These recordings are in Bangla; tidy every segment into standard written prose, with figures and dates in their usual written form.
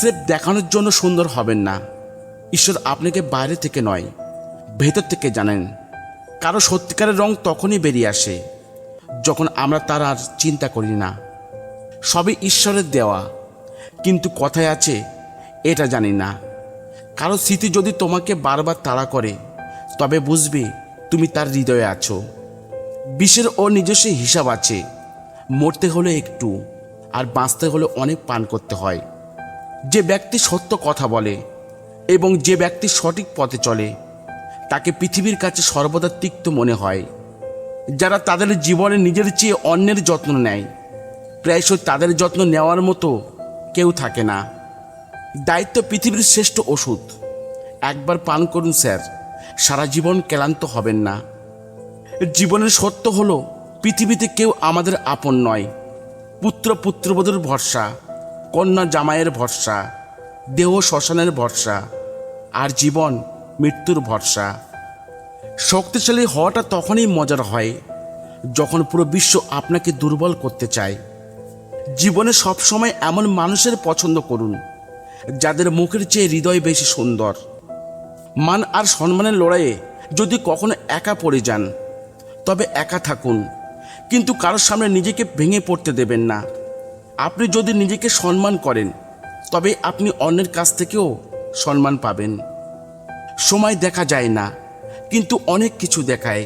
স্রেফ দেখানোর জন্য সুন্দর হবেন না। ঈশ্বর আপনাকে বাইরে থেকে নয়, ভেতর থেকে জানেন। কারো সত্যিকারের রং তখনই বেরিয়ে আসে যখন আমরা তার আর চিন্তা করি না। সবই ঈশ্বরের দেওয়া, কিন্তু কথায় আছে এটা জানি না। কারো স্মৃতি যদি তোমাকে বারবার তাড়া করে, তবে বুঝবে তুমি তার হৃদয়ে আছো। বিশ্বের ওর নিজস্ব হিসাব আছে। মরতে হলে একটু, আর বাঁচতে হলে অনেক পান করতে হয়। যে ব্যক্তি সত্য কথা বলে এবং যে ব্যক্তি সঠিক পথে চলে, তাকে পৃথিবীর কাছে সর্বদা তিক্ত মনে হয়। যারা তাদের জীবনে নিজের চেয়ে অন্যের যত্ন নেয়, প্রায়শই তাদের যত্ন নেওয়ার মতো কেউ থাকে না। দায়িত্ব পৃথিবীর শ্রেষ্ঠ ওষুধ। একবার পান করুন স্যার, সারা জীবন ক্লান্ত হবেন না। জীবনের সত্য হলো, পৃথিবীতে কেউ আমাদের আপন নয়। পুত্র পুত্রবধূর ভরসা, কন্যা জামাইয়ের ভরসা, দেহ শ্মশানের ভরসা, আর জীবন মৃত্যুর ভরসা। শক্তিশালী হওয়াটা তখনই মজার হয় যখন পুরো বিশ্ব আপনাকে দুর্বল করতে চায়। জীবনে সবসময় এমন মানুষের পছন্দ করুন যাদের মুখের চেয়ে হৃদয় বেশি সুন্দর। মান আর সম্মানের লড়াইয়ে যদি কখনো একা পড়ে যান, তবে একা থাকুন, কিন্তু কারোর সামনে নিজেকে ভেঙে পড়তে দেবেন না। আপনি যদি নিজেকে সম্মান করেন, তবে আপনি অন্যের কাছ থেকেও সম্মান পাবেন। সময় দেখা যায় না, কিন্তু অনেক কিছু দেখায়।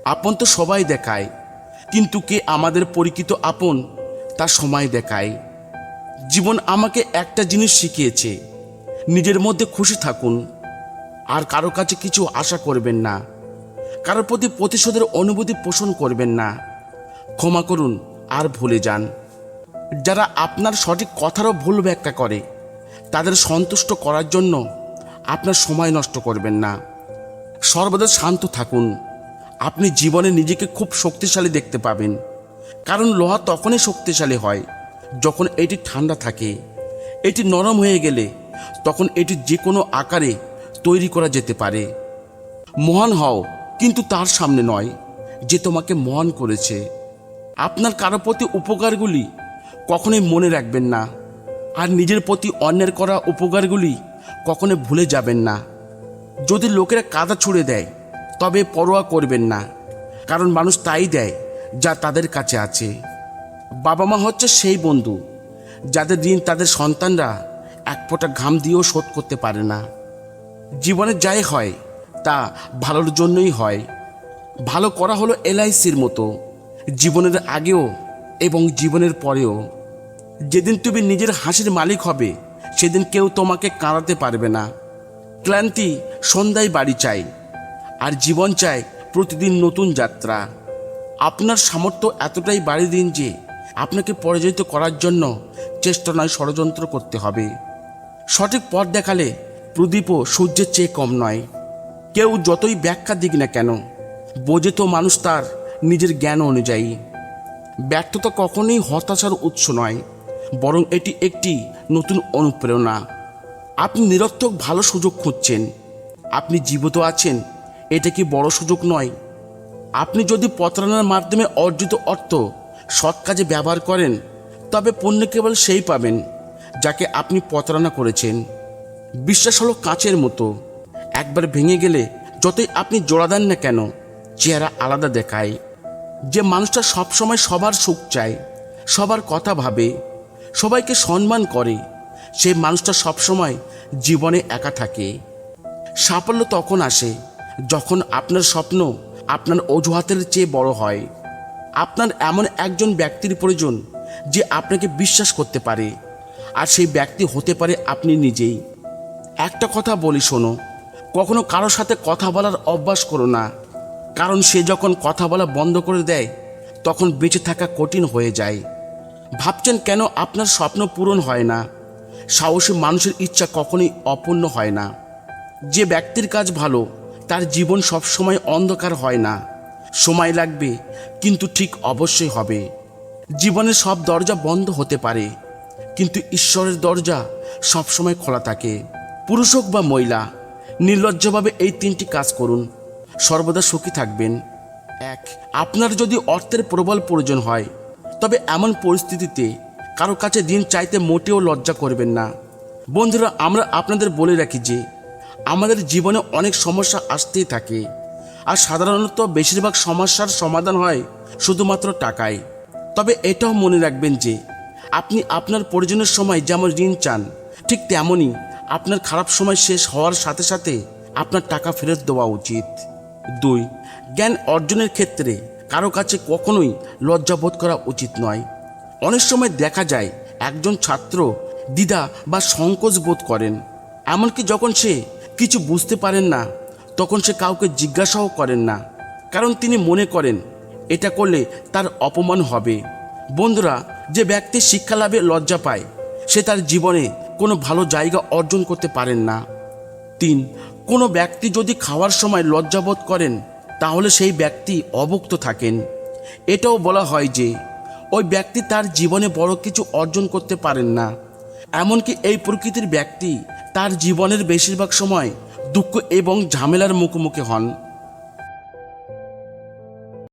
আপন তো সবাই দেখায়, কিন্তু কে আমাদের পরিচিত আপন তা সময় দেখায়। জীবন আমাকে একটা জিনিস শিখিয়েছে, নিজের মধ্যে খুশি থাকুন, আর কারো কাছে কিছু আশা করবেন না। কারোর প্রতি প্রতিশোধের অনুভূতি পোষণ করবেন না। ক্ষমা করুন আর ভুলে যান। যারা আপনার সঠিক কথারও ভুল ব্যাখ্যা করে, তাদের সন্তুষ্ট করার জন্য আপনার সময় নষ্ট করবেন না। সর্বদা শান্ত থাকুন। আপনি জীবনে নিজেকে খুব শক্তিশালী দেখতে পাবেন, কারণ লোহা তখনই শক্তিশালী হয় যখন এটি ঠান্ডা থাকে। এটি নরম হয়ে গেলে তখন এটি যে কোনো আকারে তৈরি করা যেতে পারে। মহান হও, কিন্তু তার সামনে নয় যে তোমাকে মহান করেছে। আপনার কারো প্রতি উপকারগুলি কখনোই মনে রাখবেন না, আর নিজের প্রতি অন্যের করা উপকারগুলি কখনোই ভুলে যাবেন না। যদি লোকেরা কাদা ছুঁড়ে দেয়, তবে পরোয়া করবেন না, কারণ মানুষ তাই দেয় যা তাদের কাছে আছে। বাবা মা হচ্ছে সেই বন্ধু যাদের ঋণ তাদের সন্তানরা এক ফোঁটা ঘাম দিয়েও শোধ করতে পারে না। জীবনে যাই হয় তা ভালোর জন্যই হয়। ভালো করা হলো এলআইসির মতো, জীবনের আগেও এবং জীবনের পরেও। যেদিন তুমি নিজের হাসির মালিক হবে, সেদিন কেউ তোমাকে কাঁদাতে পারবে না। ক্লান্তি সন্ধ্যায় বাড়ি চাই, আর জীবন চায় প্রতিদিন নতুন যাত্রা। আপনার সামর্থ্য এতটাই বাড়িয়ে দিন যে আপনাকে পরাজিত করার জন্য চেষ্টা নয়, ষড়যন্ত্র করতে হবে। সঠিক পথ দেখালে প্রদীপও সূর্যের চেয়ে কম নয়। কেউ যতই ব্যাখ্যা দিক না কেন, বোঝে তো মানুষ তার নিজের জ্ঞান অনুযায়ী। ব্যর্থতা কখনোই হতাশার উৎস নয়, বরং এটি একটি নতুন অনুপ্রেরণা। আপনি নিরর্থক ভালো সুযোগ খুঁজছেন, আপনি জীবিত আছেন, এটা কি বড় সুযোগ নয়? আপনি যদি প্রতারণার মাধ্যমে অর্জিত অর্থ সৎ কাজে ব্যবহার করেন, তবে পুণ্য কেবল সেই পাবেন যাকে আপনি প্রতারণা করেছেন। বিশ্বাস হলো কাঁচের মতো, একবার ভেঙে গেলে যতই আপনি জোড়া দেন না কেন, চেহারা আলাদা দেখায়। যে মানুষটা সবসময় সবার সুখ চায়, সবার কথা ভাবে, সবাইকে সম্মান করে, সেই মানুষটা সবসময় জীবনে একা থাকে। সাফল্য তখন আসে যখন আপনার স্বপ্ন আপনার অজুহাতের চেয়ে বড় হয়। আপনার এমন একজন ব্যক্তির প্রয়োজন যে আপনাকে বিশ্বাস করতে পারে, আর সেই ব্যক্তি হতে পারে আপনি নিজেই। একটা কথা বলি শোনো, কখনো কারোর সাথে কথা বলার অভ্যাস করো না, কারণ সে যখন কথা বলা বন্ধ করে দেয়, তখন বেঁচে থাকা কঠিন হয়ে যায়। ভাবছেন কেন আপনার স্বপ্ন পূরণ হয় না? সাহসী মানুষের ইচ্ছা কখনোই অপূর্ণ হয় না। যে ব্যক্তির কাজ ভালো, তার জীবন সবসময় অন্ধকার হয় না। সময় লাগবে, কিন্তু ঠিক অবশ্যই হবে। জীবনের সব দরজা বন্ধ হতে পারে, কিন্তু ঈশ্বরের দরজা সবসময় খোলা থাকে। পুরুষ হোক বা মহিলা, নির্লজ্জভাবে এই তিনটি কাজ করুন, সর্বদা সুখী থাকবেন। 1. আপনার যদি অর্থের প্রবল প্রয়োজন হয়, তবে এমন পরিস্থিতিতে কারো কাছে ঋণ চাইতে মোটেও লজ্জা করবেন না। বন্ধুরা, আমরা আপনাদের বলে রাখি যে আমাদের জীবনে অনেক সমস্যা আসতেই থাকে, আর সাধারণত বেশিরভাগ সমস্যার সমাধান হয় শুধুমাত্র টাকায়। তবে এটাও মনে রাখবেন যে আপনি আপনার প্রয়োজনের সময় যেমন ঋণ চান, ঠিক তেমনই আপনার খারাপ সময় শেষ হওয়ার সাথে সাথে আপনার টাকা ফেরত দেওয়া উচিত। 2, জ্ঞান অর্জনের ক্ষেত্রে কারো কাছে কখনোই লজ্জাবোধ করা উচিত নয়। অনেক সময় দেখা যায় একজন ছাত্র দ্বিধা বা সংকোচ বোধ করেন, এমনকি যখন সে কিছু বুঝতে পারেন না তখন সে কাউকে জিজ্ঞাসাও করেন না, কারণ তিনি মনে করেন এটা করলে তার অপমান হবে। বন্ধুরা, যে ব্যক্তি শিক্ষা লাভে লজ্জা পায় সে তার জীবনে কোনো ভালো জায়গা অর্জন করতে পারেন না। 3, কোনো ব্যক্তি যদি খাওয়ার সময় লজ্জাবোধ করেন তাহলে সেই ব্যক্তি অভুক্ত থাকেন। এটাও বলা হয় যে ওই ব্যক্তি তার জীবনে বড় কিছু অর্জন করতে পারেন না। এমনকি এই প্রকৃতির ব্যক্তি তার জীবনের বেশিরভাগ সময় দুঃখ এবং ঝামেলার মুখোমুখি হন।